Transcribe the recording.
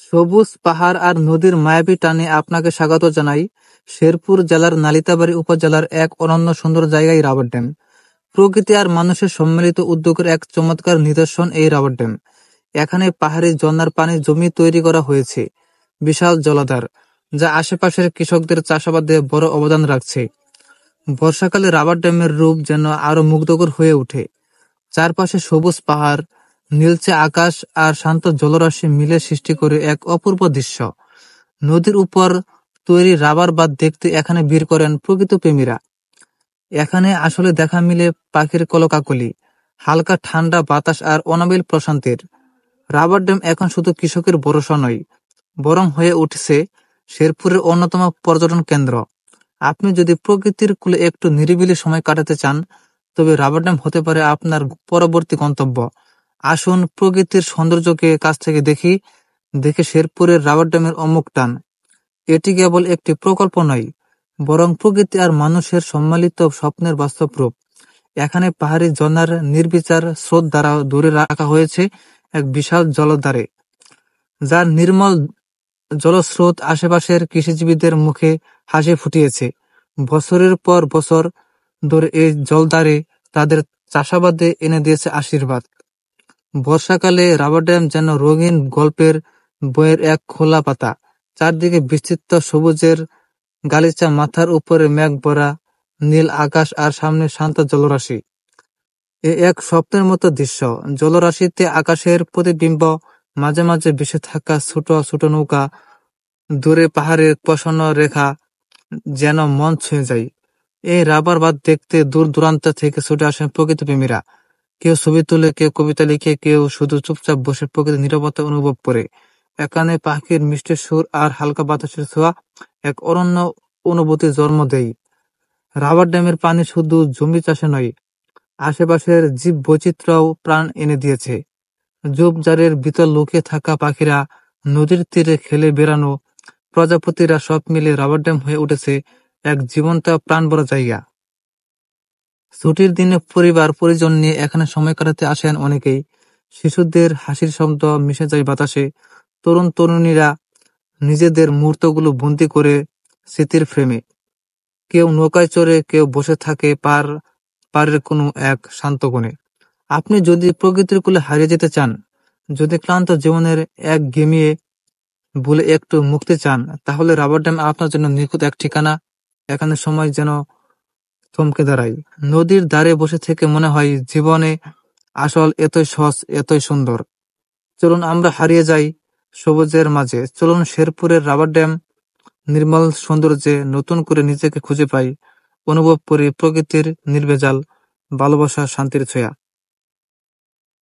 সবুজ পাহাড় আর নদীর মায়াবী টানে আপনাকে স্বাগত জানাই শেরপুর জেলার নালিতাবাড়ী উপজেলার এক অনন্য সুন্দর জায়গায় রাবার ড্যাম। প্রকৃতি আর মানুষের সম্মিলিত উদ্যোগের এক চমৎকার নিদর্শন এই রাবার ড্যাম। এখানে পাহাড়ি ঝর্ণার পানি জমি তৈরি করা হয়েছে বিশাল জলাধার, যা আশেপাশের কৃষকদের চাষাবাদে বড় অবদান রাখছে। বর্ষাকালে রাবার ড্যামের রূপ যেন আরো মুগ্ধকর হয়ে ওঠে। চারপাশে সবুজ পাহাড়, নীলচে আকাশ আর শান্ত জলরাশি মিলে সৃষ্টি করে এক অপূর্ব দৃশ্য। নদীর উপর তৈরি রাবার বাঁধ দেখতে এখানে ভিড় করেন প্রকৃত প্রেমীরা। এখানে আসলে দেখা মিলে পাখির কলকাকলি, হালকা ঠান্ডা বাতাস আর অনাবিল প্রশান্তির। রাবার ড্যাম এখন শুধু কৃষকের ভরসা নয়, বরং হয়ে উঠছে শেরপুরের অন্যতম পর্যটন কেন্দ্র। আপনি যদি প্রকৃতির কূলে একটু নিরিবিলি সময় কাটাতে চান, তবে রাবার ড্যাম হতে পারে আপনার পরবর্তী গন্তব্য। আসুন প্রকৃতির সৌন্দর্যকে কাছ থেকে দেখে শেরপুরের রাবার ড্যামের অমুক টান। এটি কেবল একটি প্রকল্প নয়, বরং প্রকৃতি আর মানুষের সম্মিলিত স্বপ্নের বাস্তব রূপ। এখানে পাহাড়ি ঝর্ণার নির্বিচার স্রোত দ্বারা দূরে রাখা হয়েছে এক বিশাল জলধারে, যার নির্মল জলস্রোত আশেপাশের কৃষিজীবীদের মুখে হাসি ফুটিয়েছে। বছরের পর বছর ধরে এই জলধারে তাদের চাষাবাদে এনে দিয়েছে আশীর্বাদ। বর্ষাকালে রাবার ড্যাম যেন রঙিন গল্পের বইয়ের এক খোলা পাতা। চারদিকে বিস্তৃত সবুজের গালিচা, মাথার উপরে মেঘ ভরা নীল আকাশ আর সামনে শান্ত জলরাশি। এ এক স্বপ্নের মতো দৃশ্য। জলরাশিতে আকাশের প্রতিবিম্ব, মাঝে মাঝে ভেসে থাকা ছোট ছোট নৌকা, দূরে পাহাড়ের প্রসন্ন রেখা যেন মন ছুঁয়ে যায়। এই রাবার বাঁধ দেখতে দূর দূরান্ত থেকে ছুটে আসেন প্রকৃতি প্রেমীরা। কেউ ছবি তুলে, কেউ কবিতা লিখে, কেউ শুধু চুপচাপ বসে প্রকৃতির নীরবতা অনুভব করে। এখানে পাখির মিষ্টি সুর আর হালকা বাতাসের ছোঁয়া এক অনন্য অনুভূতি জন্ম দেয়। রাবার ড্যামের পানি শুধু জমি চাষে নয়, আশেপাশের জীব বৈচিত্র্যও প্রাণ এনে দিয়েছে। ঝোপঝাড়ের ভিতর লুকিয়ে থাকা পাখিরা, নদীর তীরে খেলে বেড়ানো প্রজাপতিরা, সব মিলে রাবার ড্যাম হয়ে উঠেছে এক জীবন্ত প্রাণভরা জায়গা। ছুটির দিনে পরিবার পরিজন নিয়ে এখানে সময় কাটাতে আসেন অনেকেই। শিশুদের হাসির শব্দ মিশে যায় বাতাসে। তরুণ তরুণীরা নিজেদের মুহূর্তগুলো বন্দি করে স্মৃতির ফ্রেমে। কেউ নৌকায় চড়ে, কেউ বসে থাকে পাড়ের কোনো এক শান্ত কোণে। আপনি যদি প্রকৃতির কোলে হারিয়ে যেতে চান, যদি ক্লান্ত জীবনের এক গেমিয়ে বলে একটু মুক্তি চান, তাহলে রাবার ড্যাম আপনার জন্য নিখুঁত এক ঠিকানা। এখানে সময় যেন থমকে দাঁড়ায়। নদীর ধারে বসে থেকে মনে হয় জীবনে আসল এতই সহজ, এতই সুন্দর। চলুন আমরা হারিয়ে যাই সবুজের মাঝে। চলুন শেরপুরের রাবার ড্যাম নির্মল সৌন্দর্যে নতুন করে নিজেকে খুঁজে পাই। অনুভব করি প্রকৃতির নির্ভেজাল ভালোবাসা, শান্তির ছোঁয়া।